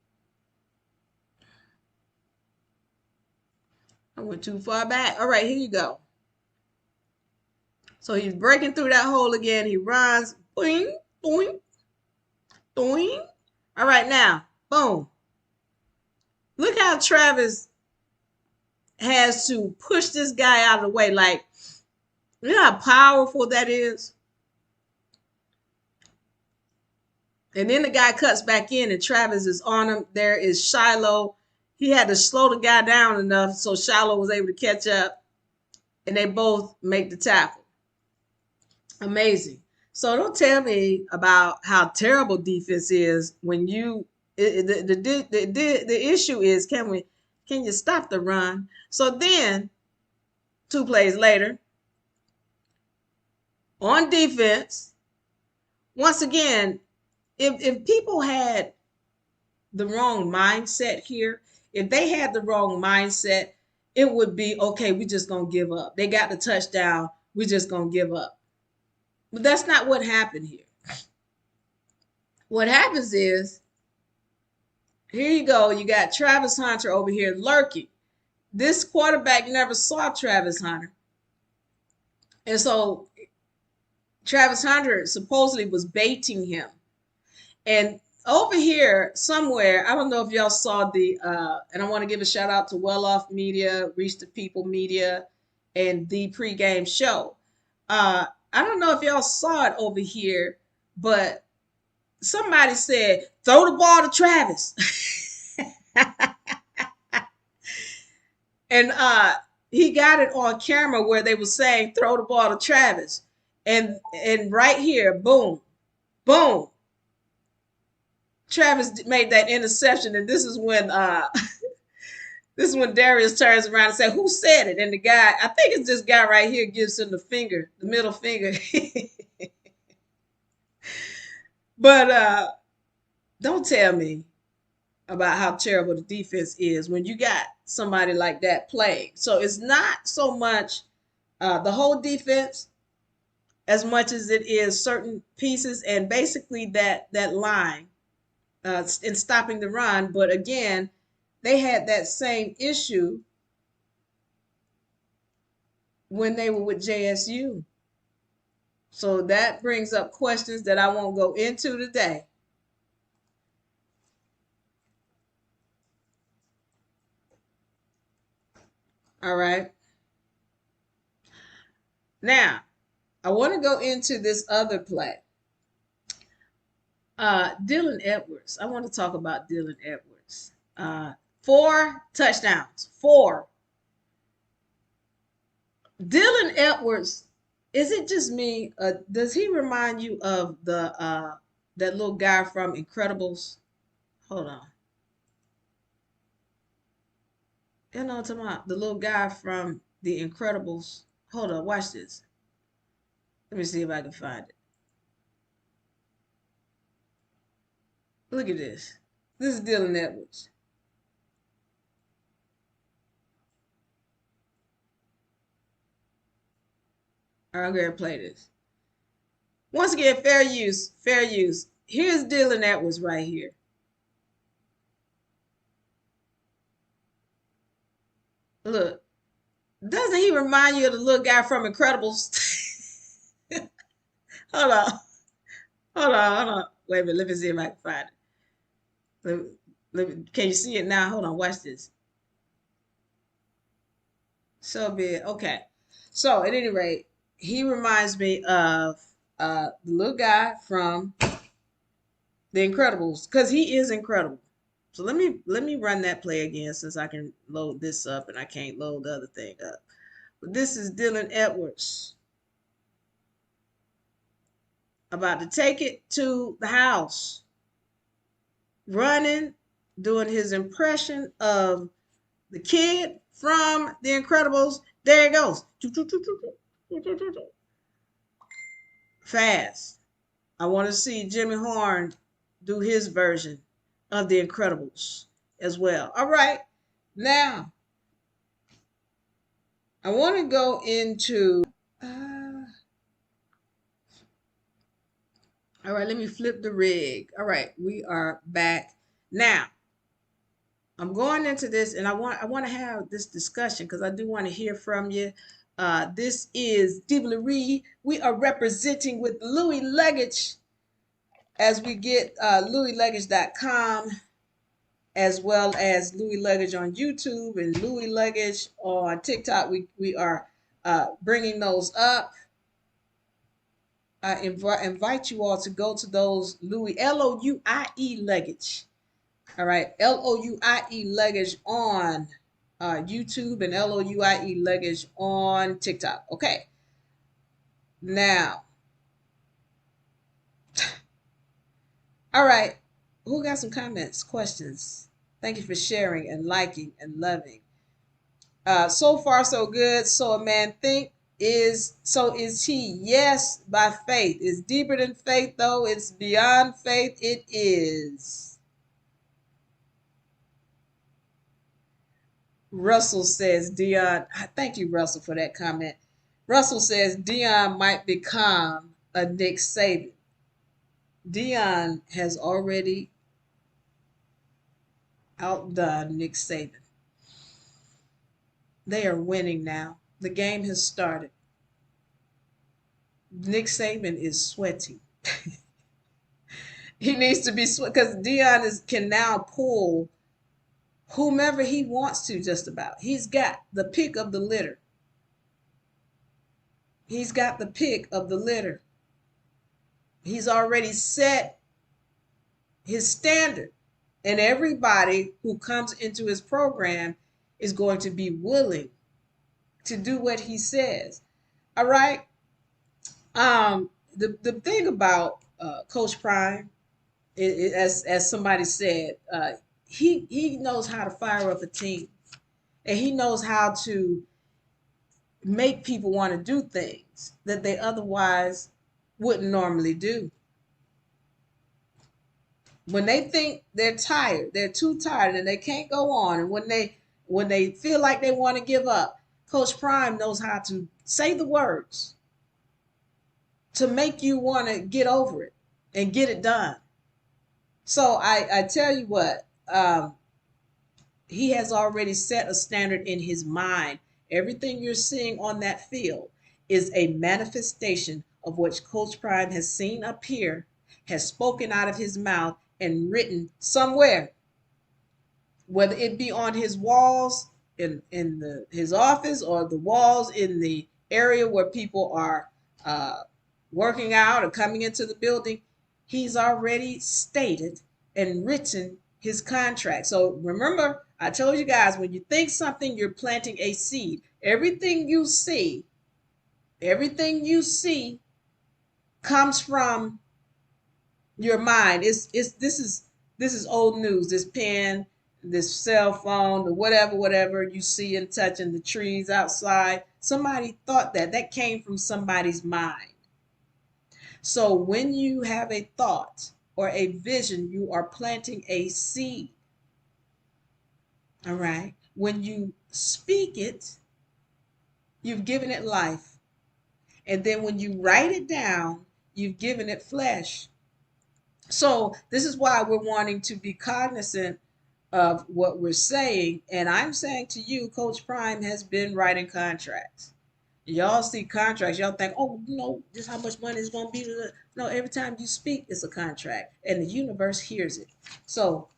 I went too far back. All right, here you go. So he's breaking through that hole again. He runs. Boing, boing, boing. All right, now, boom. Look how Travis has to push this guy out of the way. Like, you know how powerful that is? And then the guy cuts back in and Travis is on him. There is Shiloh. He had to slow the guy down enough so Shiloh was able to catch up. And they both make the tackle. Amazing. So don't tell me about how terrible defense is when you the issue is can you stop the run? So then 2 plays later on defense, once again, if people had the wrong mindset here, if they had the wrong mindset, it would be, okay, we just going to give up. They got the touchdown. We just going to give up. But that's not what happened here. What happens is, here you go. You got Travis Hunter over here lurking. This quarterback never saw Travis Hunter. And so Travis Hunter supposedly was baiting him. And over here somewhere, I don't know if y'all saw the, and I want to give a shout out to Well Off Media, Reach the People Media, and the Pregame Show. I don't know if y'all saw it over here, but somebody said, throw the ball to Travis. And he got it on camera where they were saying, throw the ball to Travis. And right here, boom, boom. Travis made that interception, and this is when Darius turns around and says, "Who said it?" And the guy, I think it's this guy right here, gives him the finger, the middle finger. But don't tell me about how terrible the defense is when you got somebody like that playing. So it's not so much the whole defense as much as it is certain pieces, and basically that line. in stopping the run. But again, they had that same issue when they were with JSU. So that brings up questions that I won't go into today. All right. Now, I want to go into this other play. Dylan Edwards. I want to talk about Dylan Edwards. 4 touchdowns. 4. Dylan Edwards, is it just me? Does he remind you of the that little guy from Incredibles? Hold on. You know what I'm talking about? The little guy from the Incredibles. Hold on, watch this. Let me see if I can find it. Look at this. This is Dylan Edwards. All right, I'm going to play this. Once again, fair use, fair use. Here's Dylan Edwards right here. Look, doesn't he remind you of the little guy from Incredibles? Hold on, hold on. Wait a minute, let me see if I can find it. Can you see it now? Hold on, watch this. So big. Okay. So at any rate, he reminds me of the little guy from The Incredibles, because he is incredible. So let me run that play again since I can load this up and I can't load the other thing up. But this is Dylan Edwards about to take it to the house, running, doing his impression of the kid from The Incredibles. There it goes. Fast. I want to see Jimmy Horn do his version of The Incredibles as well. All right. Now, I want to go into... all right, let me flip the rig. All right, we are back. Now, I'm going into this, and I want to have this discussion because I do want to hear from you. This is Diva-Marie. We are representing with Louie Luggage as we get LouieLuggage.com as well as Louie Luggage on YouTube and Louie Luggage on TikTok. We are bringing those up. I invite you all to go to those Louie, Louie Luggage. All right, Louie Luggage on YouTube and Louie Luggage on TikTok. Okay. Now, all right. Who got some comments, questions? Thank you for sharing and liking and loving. So far, so good. So a man think so is he. Yes, by faith. It's deeper than faith, though. It's beyond faith. It is. Russell says Dion. Thank you, Russell, for that comment. Russell says Dion might become a Nick Saban. Dion has already outdone Nick Saban. They are winning now. The game has started. Nick Saban is sweating. He needs to be sweat because Dion can now pull whomever he wants to, just about. He's got the pick of the litter. He's got the pick of the litter. He's already set his standard. And everybody who comes into his program is going to be willing to do what he says. All right. The thing about Coach Prime, as somebody said, he knows how to fire up a team, and he knows how to make people want to do things that they otherwise wouldn't normally do. When they think they're tired, they're too tired and they can't go on, and when they feel like they want to give up, Coach Prime knows how to say the words to make you want to get over it and get it done. So I tell you what, he has already set a standard in his mind. Everything you're seeing on that field is a manifestation of what Coach Prime has seen up here, has spoken out of his mouth, and written somewhere, whether it be on his walls in his office or the walls in the area where people are uh, working out or coming into the building. He's already stated and written his contract. So remember, I told you guys, when you think something, you're planting a seed. Everything you see comes from your mind. It's this is old news. This pen, this cell phone, the whatever you see and touch in the trees outside. Somebody thought that came from somebody's mind. So when you have a thought or a vision, you are planting a seed. All right. When you speak it, you've given it life. And then when you write it down, you've given it flesh. So this is why we're wanting to be cognizant of what we're saying. And I'm saying to you, Coach Prime has been writing contracts. Y'all see contracts, y'all think, oh, just how much money is going to be. No, every time you speak, it's a contract, and the universe hears it. So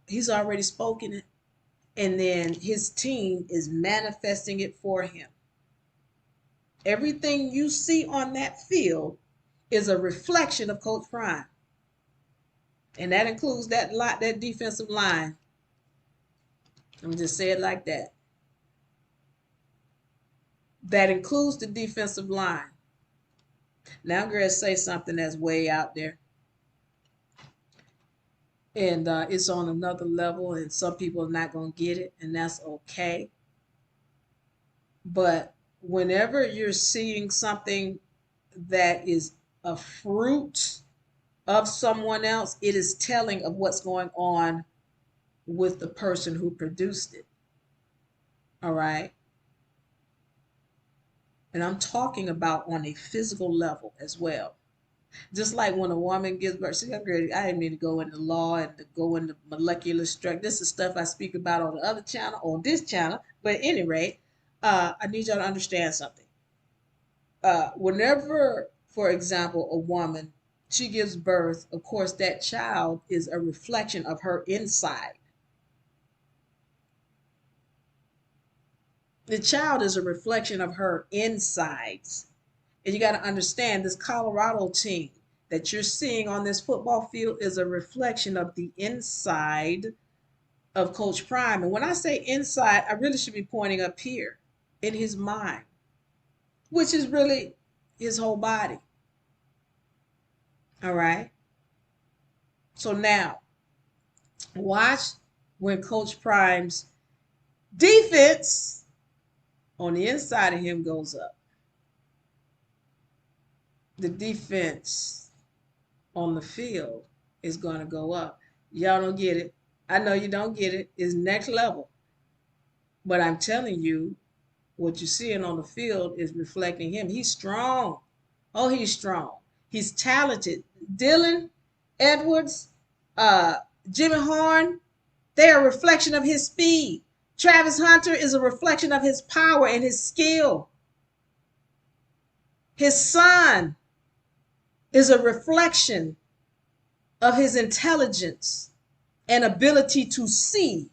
he's already spoken it, and then his team is manifesting it for him. Everything you see on that field is a reflection of Coach Prime. And that includes that defensive line. I'm gonna just say it like that. That includes the defensive line. Now I'm gonna say something that's way out there, and it's on another level, and some people are not gonna get it, and that's okay. But whenever you're seeing something that is a fruit of someone else, it is telling of what's going on with the person who produced it. All right. And I'm talking about on a physical level as well. Just like when a woman gives birth. See, I didn't mean to go into law and to go into molecular structure. This is stuff I speak about on the other channel, on this channel. But at any rate, I need y'all to understand something. Whenever, for example, a woman, she gives birth, of course, that child is a reflection of her inside. The child is a reflection of her insides. And you got to understand this Colorado team that you're seeing on this football field is a reflection of the inside of Coach Prime. And when I say inside, I really should be pointing up here in his mind, which is really his whole body. All right. So now, watch when Coach Prime's defense on the inside of him goes up. The defense on the field is going to go up. Y'all don't get it. I know you don't get it. It's next level. But I'm telling you, what you're seeing on the field is reflecting him. He's strong. Oh, he's strong. He's talented. Dylan Edwards, Jimmy Horn, they're a reflection of his speed. Travis Hunter is a reflection of his power and his skill. His son is a reflection of his intelligence and ability to see.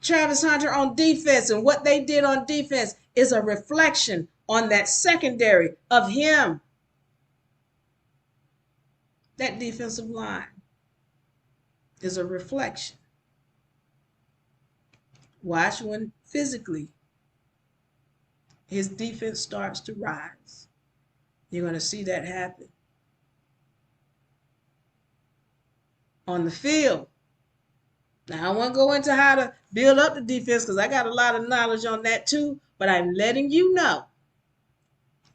Travis Hunter on defense and what they did on defense is a reflection on that secondary of him. That defensive line is a reflection. Watch when physically his defense starts to rise. You're going to see that happen. On the field. Now, I won't go into how to build up the defense because I got a lot of knowledge on that too, but I'm letting you know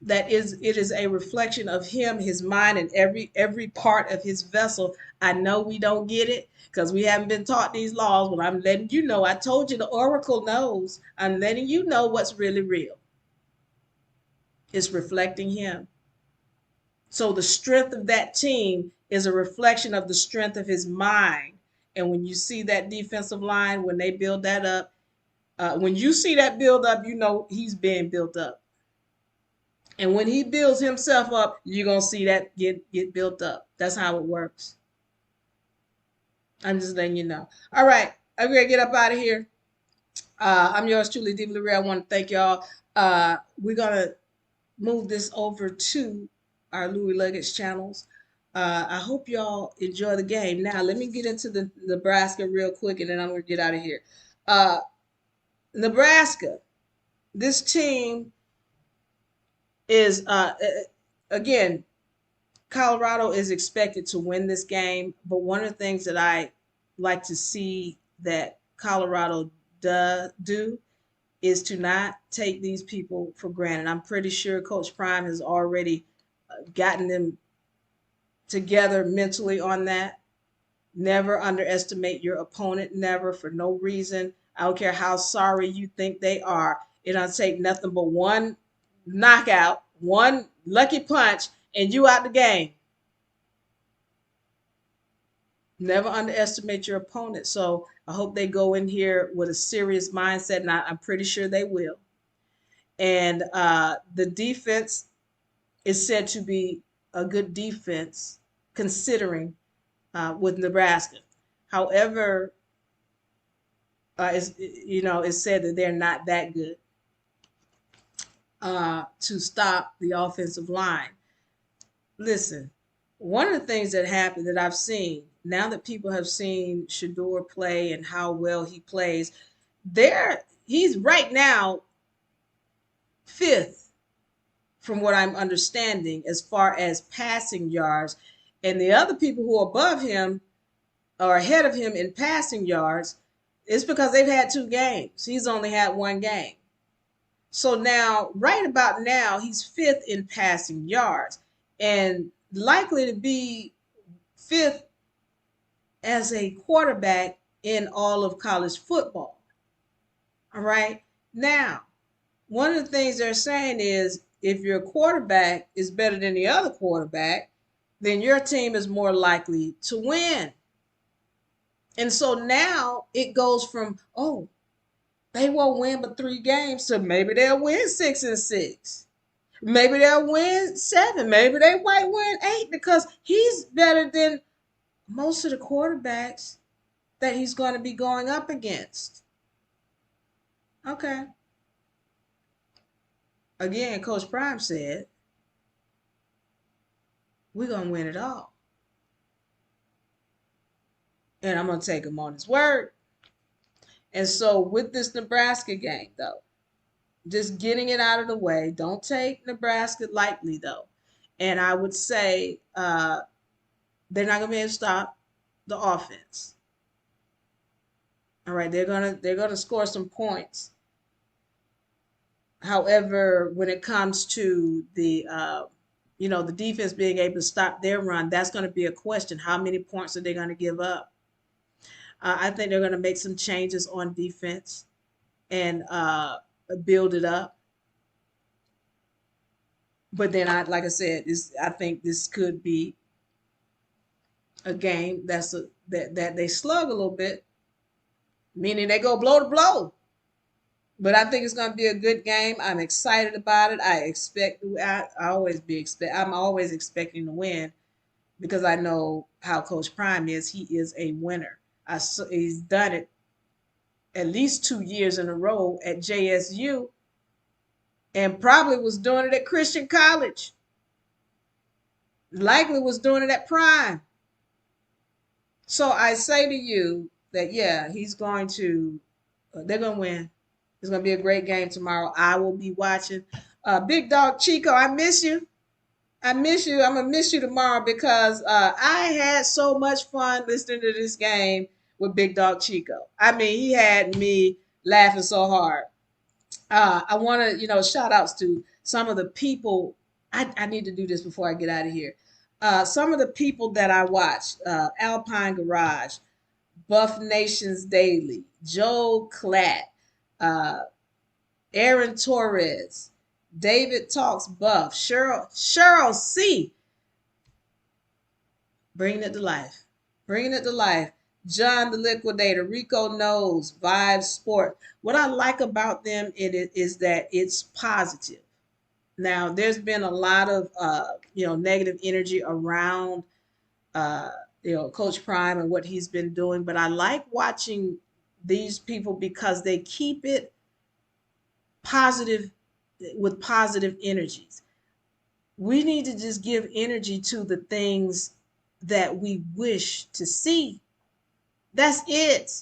that it is a reflection of him, his mind, and every part of his vessel. I know we don't get it because we haven't been taught these laws, but I'm letting you know. I told you the oracle knows. I'm letting you know what's really real. It's reflecting him. So the strength of that team is a reflection of the strength of his mind. And when you see that defensive line, when they build that up, when you see that build up, you know he's being built up. And when he builds himself up, you're gonna see that get built up. That's how it works. I'm just letting you know. All right, I'm gonna get up out of here. I'm yours truly, Diva Larry. I want to thank y'all. We're gonna move this over to our Louie Luggage channels. I hope y'all enjoy the game. Now, let me get into the Nebraska real quick, and then I'm gonna get out of here. Uh, Nebraska, this team is again, Colorado is expected to win this game, but one of the things that I like to see that Colorado do is to not take these people for granted. I'm pretty sure Coach Prime has already gotten them together mentally on that. Never underestimate your opponent, never, for no reason. I don't care how sorry you think they are. It don't take nothing but one knockout, one lucky punch, and you out the game. Never underestimate your opponent. So I hope they go in here with a serious mindset, and I'm pretty sure they will. And the defense is said to be a good defense considering with Nebraska. However, it's said that they're not that good to stop the offensive line. Listen, one of the things that happened that I've seen now that people have seen Shador play and how well he plays, he's right now fifth from what I'm understanding as far as passing yards, and the other people who are above him or ahead of him in passing yards, it's because they've had 2 games. He's only had 1 game. So now, right about now, he's fifth in passing yards and likely to be fifth as a quarterback in all of college football. All right. Now, one of the things they're saying is if your quarterback is better than the other quarterback, then your team is more likely to win. And so now it goes from, oh, they won't win but 3 games to maybe they'll win 6-6. Maybe they'll win 7. Maybe they might win 8 because he's better than most of the quarterbacks that he's going to be going up against. Okay. Again, Coach Prime said, we're going to win it all. And I'm going to take him on his word. And so with this Nebraska game, though, just getting it out of the way, don't take Nebraska lightly, though. And I would say they're not going to be able to stop the offense. All right, they're gonna score some points. However, when it comes to the the defense being able to stop their run, that's going to be a question. How many points are they going to give up? I think they're going to make some changes on defense and build it up. But then, like I said, I think this could be a game that they slug a little bit, meaning they go blow to blow. But I think it's going to be a good game. I'm excited about it. I'm always expecting to win because I know how Coach Prime is. He is a winner. He's done it at least 2 years in a row at JSU and probably was doing it at Christian College. Likely was doing it at Prime. So I say to you that, yeah, they're going to win. It's going to be a great game tomorrow. I will be watching. Big Dog Chico, I miss you. I'm going to miss you tomorrow because I had so much fun listening to this game with Big Dog Chico. I mean, he had me laughing so hard. I want to, shout outs to some of the people. I need to do this before I get out of here. Some of the people that I watched, Alpine Garage, Buff Nations Daily, Joe Klatt, Aaron Torres, David Talks Buff, Cheryl C. Bringing it to life. Bringing it to life. John the Liquidator, Rico Knows, Vibe Sport. What I like about them is that it's positive. Now, there's been a lot of negative energy around uh, Coach Prime and what he's been doing, but I like watching these people because they keep it positive with positive energies. We need to just give energy to the things that we wish to see. That's it.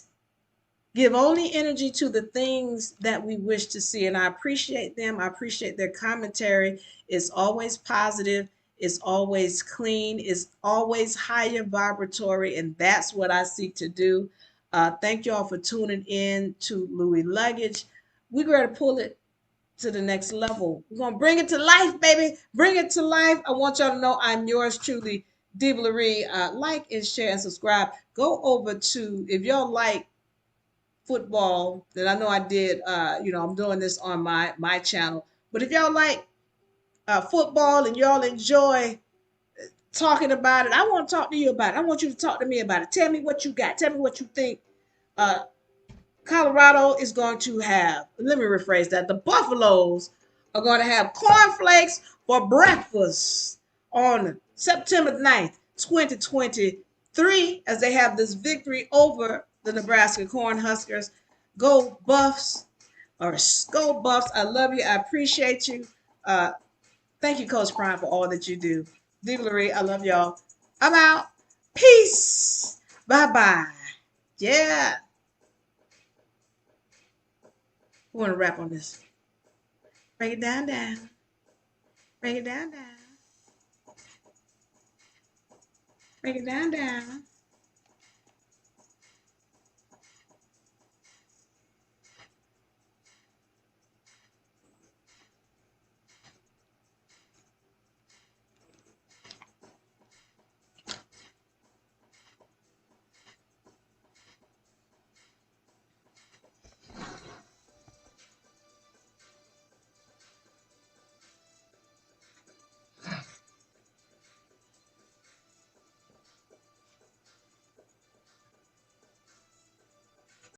Give only energy to the things that we wish to see. And I appreciate them. I appreciate their commentary. It's always positive. It's always clean. It's always higher vibratory. And that's what I seek to do. Thank you all for tuning in to Louie Luggage. We're going to pull it to the next level. We're going to bring it to life, baby. Bring it to life. I want y'all to know I'm yours truly, Diva-Marie. Like and share and subscribe. Go over to, if y'all like football, that I know I did, I'm doing this on my channel. But if y'all like football and y'all enjoy talking about it, I want to talk to you about it. I want you to talk to me about it. Tell me what you got. Tell me what you think uh, Colorado is going to have. Let me rephrase that. The Buffaloes are going to have cornflakes for breakfast on September 9th, 2023, as they have this victory over the Nebraska Cornhuskers. Go Buffs, or Go Buffs. I love you. I appreciate you. Uh, Thank you, Coach Prime, for all that you do. Diva-Marie, I love y'all. I'm out. Peace. Bye-bye. Yeah. We want to wrap on this. Break it down, down. Break it down, down. Break it down, down.